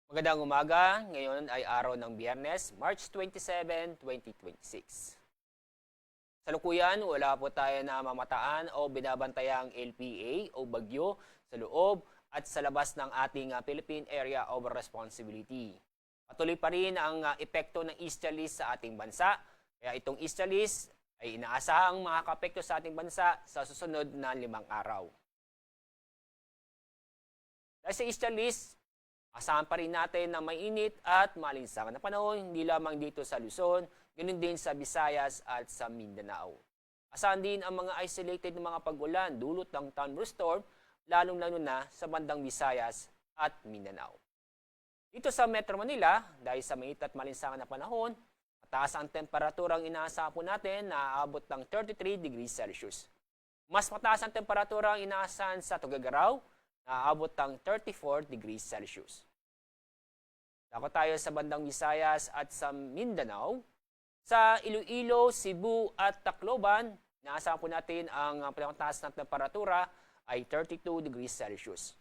Magandang umaga. Ngayon ay araw ng Biyernes, March 27, 2026. Sa lukuyan, wala po tayo na mamataan o binabantayang LPA o bagyo sa loob at sa labas ng ating Philippine Area of Responsibility. Patuloy pa rin ang epekto ng easterlies sa ating bansa. Kaya itong easterlies ay inaasahang makakapekto sa ating bansa sa susunod na 5 araw. Dahil sa easterlies, asahan pa rin natin na mainit at malinsangan na panahon, hindi lamang dito sa Luzon, ganoon din sa Visayas at sa Mindanao. Asahan din ang mga isolated na mga pag-ulan dulot ng thunderstorm, lalong-lalo na sa bandang Visayas at Mindanao. Dito sa Metro Manila, dahil sa mainit at malinsangan na panahon, mataas ang temperaturang inaasahan po natin na aabot ng 33 degrees Celsius. Mas mataas ang temperaturang inaasahan sa Tuguegarao, na aabot ng 34 degrees Celsius. Dako tayo sa bandang Visayas at sa Mindanao. Sa Iloilo, Cebu at Tacloban, naasahan po natin ang pinakamataas na temperatura ay 32 degrees Celsius.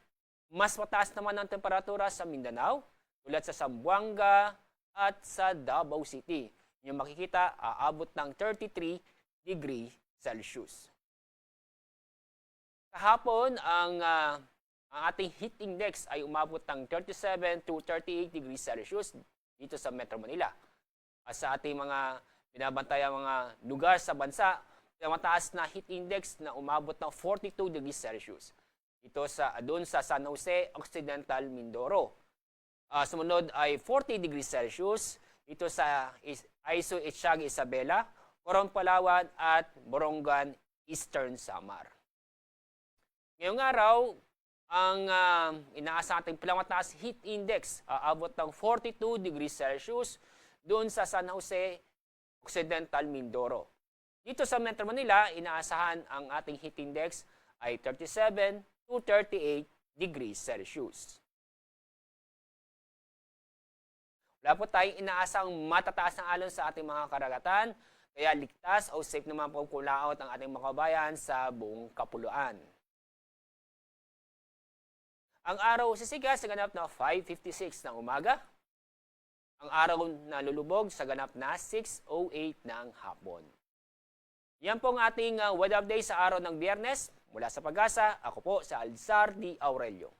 Mas mataas naman ang temperatura sa Mindanao, tulad sa Zamboanga at sa Davao City. Yung makikita, aabot ng 33 degrees Celsius. Kahapon, ang ating heat index ay umabot ng 37 to 38 degrees Celsius dito sa Metro Manila. At sa ating mga binabantayang mga lugar sa bansa, mataas na heat index na umabot ng 42 degrees Celsius. Ito doon sa San Jose, Occidental, Mindoro. Sumunod ay 40 degrees Celsius dito sa Aiso, Etiaga, Isabela, Coron, Palawan at Borongan, Eastern Samar. Ngayong araw, ang inaasahan natin pinakamataas heat index aabot ng 42 degrees Celsius doon sa San Jose, Occidental, Mindoro. Dito sa Metro Manila, inaasahan ang ating heat index ay 37 to 38 degrees Celsius. Wala po tayong inaasang matataas ng alon sa ating mga karagatan, kaya ligtas o safe naman po kulaot ang ating mga kabayan sa buong kapuluan. Ang araw sisigas sa ganap na 5:56 ng umaga. Ang araw na lulubog sa ganap na 6:08 ng hapon. Yan po ang ating weather update sa araw ng Biyernes. Mula sa Pag-asa, ako po si Alzar D. Aurelio.